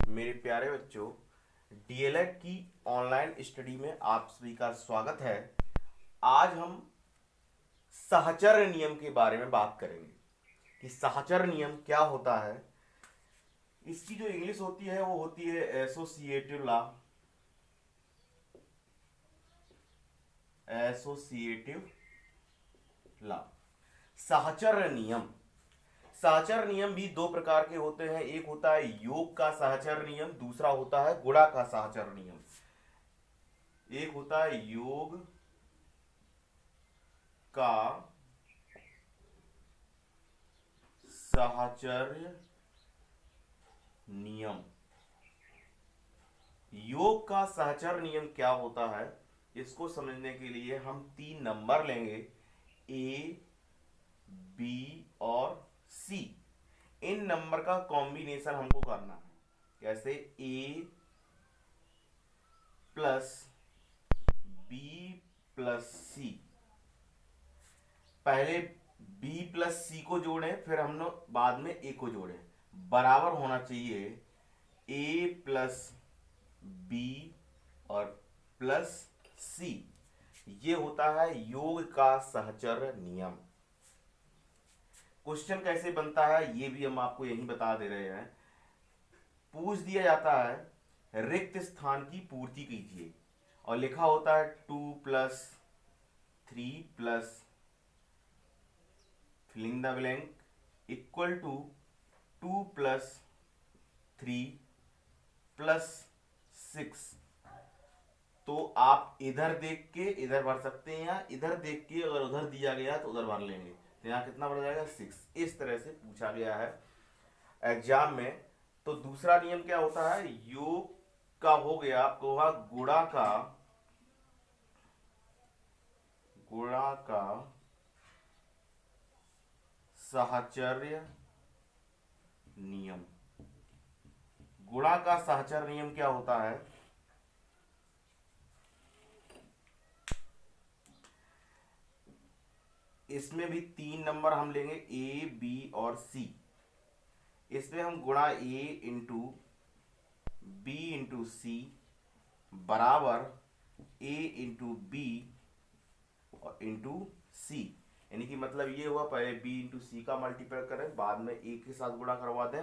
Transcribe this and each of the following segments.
मेरे प्यारे बच्चों, डीएलएड की ऑनलाइन स्टडी में आप सभी का स्वागत है। आज हम सहचर्य नियम के बारे में बात करेंगे कि सहचर्य नियम क्या होता है। इसकी जो इंग्लिश होती है वो होती है एसोसिएटिव लॉ। Associative law. सहचर्य नियम। सहचर नियम भी दो प्रकार के होते हैं। एक होता है योग का सहचर नियम, दूसरा होता है गुणा का सहचर नियम। एक होता है योग का साहचर्य नियम। योग का सहचर नियम क्या होता है, इसको समझने के लिए हम तीन नंबर लेंगे, ए, बी और सी। इन नंबर का कॉम्बिनेशन हमको करना है। कैसे? ए प्लस बी प्लस सी। पहले बी प्लस सी को जोड़ें, फिर हम लोग बाद में ए को जोड़ें। बराबर होना चाहिए ए प्लस बी और प्लस सी। ये होता है योग का सहचर नियम। क्वेश्चन कैसे बनता है ये भी हम आपको यहीं बता दे रहे हैं। पूछ दिया जाता है रिक्त स्थान की पूर्ति कीजिए और लिखा होता है 2+3 plus filling the blank equal to 2+3 plus 6। तो आप इधर देख के इधर भर सकते हैं या इधर देख के अगर उधर दिया गया तो उधर भर लेंगे। तो यहाँ कितना भर जाएगा? 6। इस तरह से पूछा गया है एग्जाम में। तो दूसरा नियम क्या होता है? योग का हो गया, आपको होगा गुणा का साहचर्य नियम। गुणा का साहचर्य नियम क्या होता है? इसमें भी तीन नंबर हम लेंगे, ए, बी और सी। इसमें हम गुणा ए इंटू बी इंटू सी बराबर ए इंटू बी और इंटू सी। यानी कि मतलब ये हुआ, पहले बी इंटू सी का मल्टीप्लाई करें, बाद में ए के साथ गुणा करवा दें,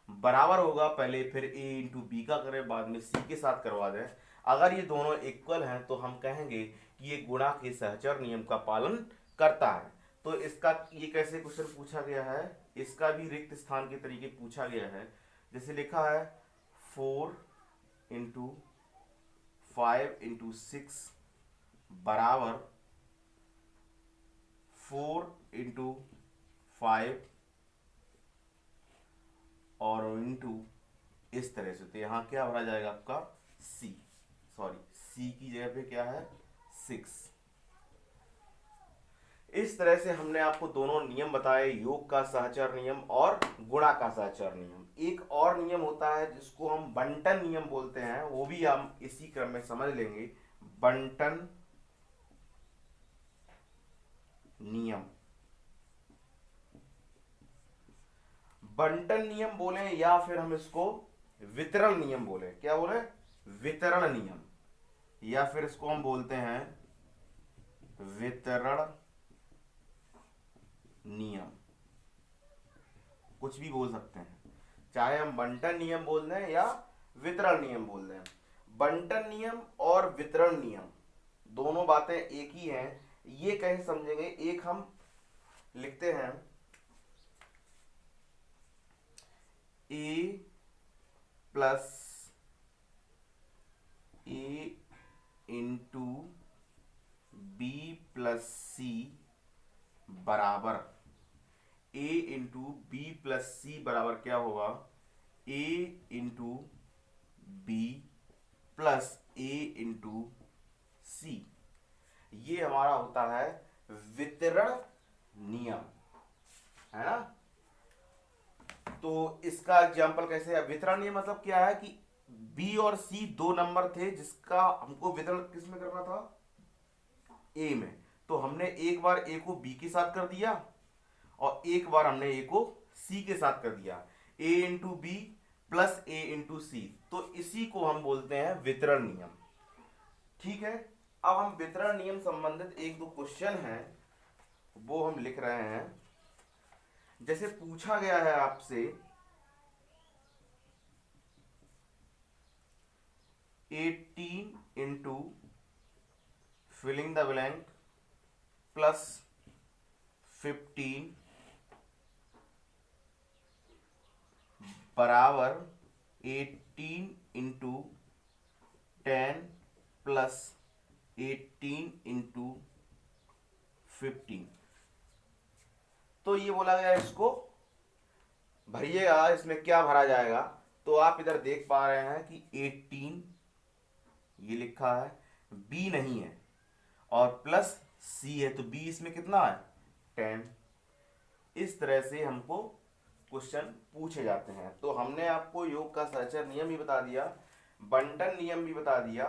बराबर होगा पहले फिर ए इंटू बी का करें, बाद में सी के साथ करवा दें। अगर ये दोनों इक्वल हैं तो हम कहेंगे कि ये गुणा के सहचर नियम का पालन करता है। तो इसका ये कैसे क्वेश्चन पूछा गया है, इसका भी रिक्त स्थान के तरीके पूछा गया है। जैसे लिखा है 4 इंटू 5 इंटू 6 बराबर 4 इंटू 5 और इंटू इस तरह से। तो यहाँ क्या भरा जाएगा आपका? सी। सॉरी, सी की जगह पे क्या है? 6। इस तरह से हमने आपको दोनों नियम बताए, योग का सहचर नियम और गुणा का सहचर नियम। एक और नियम होता है जिसको हम बंटन नियम बोलते हैं, वो भी हम इसी क्रम में समझ लेंगे। बंटन नियम। बंटन नियम बोले या फिर हम इसको वितरण नियम बोले। क्या बोले? वितरण नियम। या फिर इसको हम बोलते हैं वितरण नियम। कुछ भी बोल सकते हैं, चाहे हम बंटन नियम बोल दें या वितरण नियम बोल दें। बंटन नियम और वितरण नियम दोनों बातें एक ही हैं। ये कैसे समझेंगे? एक हम लिखते हैं ए प्लस ए इंटू बी प्लस सी बराबर ए इंटू बी प्लस सी बराबर क्या होगा? ए इंटू बी प्लस ए इंटू सी। ये हमारा होता है वितरण नियम, है ना। तो इसका एग्जांपल कैसे है? वितरण नियम मतलब क्या है कि बी और सी दो नंबर थे जिसका हमको वितरण किस में करना था? ए में। तो हमने एक बार ए को बी के साथ कर दिया और एक बार हमने ए को सी के साथ कर दिया। ए इंटू बी प्लस ए इंटू सी, तो इसी को हम बोलते हैं वितरण नियम। ठीक है, अब हम वितरण नियम संबंधित एक दो क्वेश्चन हैं वो हम लिख रहे हैं। जैसे पूछा गया है आपसे 18 into filling the blank plus 15 बराबर 18 इंटू 10 प्लस 18 इंटू 15। तो ये बोला गया इसको भरिएगा, इसमें क्या भरा जाएगा। तो आप इधर देख पा रहे हैं कि 18 ये लिखा है, बी नहीं है, और प्लस सी है, तो बी इसमें कितना है 10। इस तरह से हमको क्वेश्चन पूछे जाते हैं। तो हमने आपको योग का सहचर नियम भी बता दिया, बंटन नियम भी बता दिया।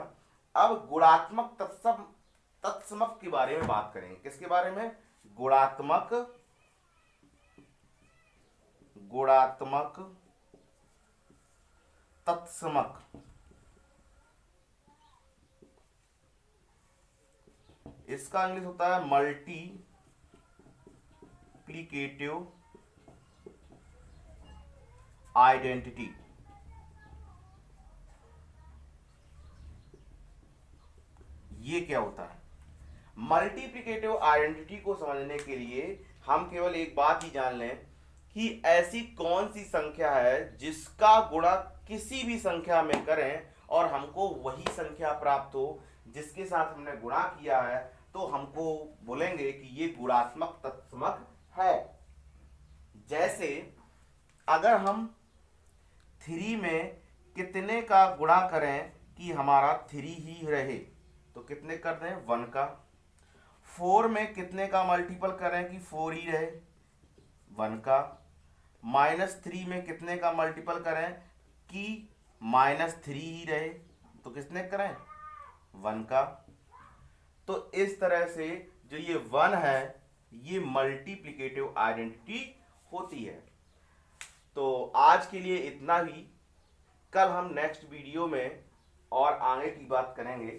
अब गुणात्मक तत्समक के बारे में बात करेंगे। किसके बारे में? गुणात्मक तत्समक। इसका इंग्लिश होता है मल्टीप्लिकेटिव आइडेंटिटी। ये क्या होता है? मल्टीप्लिकेटिव आइडेंटिटी को समझने के लिए हम केवल एक बात ही जान लें कि ऐसी कौन सी संख्या है जिसका गुणा किसी भी संख्या में करें और हमको वही संख्या प्राप्त हो जिसके साथ हमने गुणा किया है, तो हमको बोलेंगे कि ये गुणात्मक तत्समक है। जैसे अगर हम 3 में कितने का गुणा करें कि हमारा 3 ही रहे, तो कितने कर दें 1 का। 4 में कितने का मल्टीपल करें कि 4 ही रहे 1 का। -3 में कितने का मल्टीपल करें कि -3 ही रहे, तो कितने करें 1 का। तो इस तरह से जो ये 1 है ये मल्टीप्लिकेटिव आइडेंटिटी होती है। तो आज के लिए इतना ही। कल हम नेक्स्ट वीडियो में और आगे की बात करेंगे।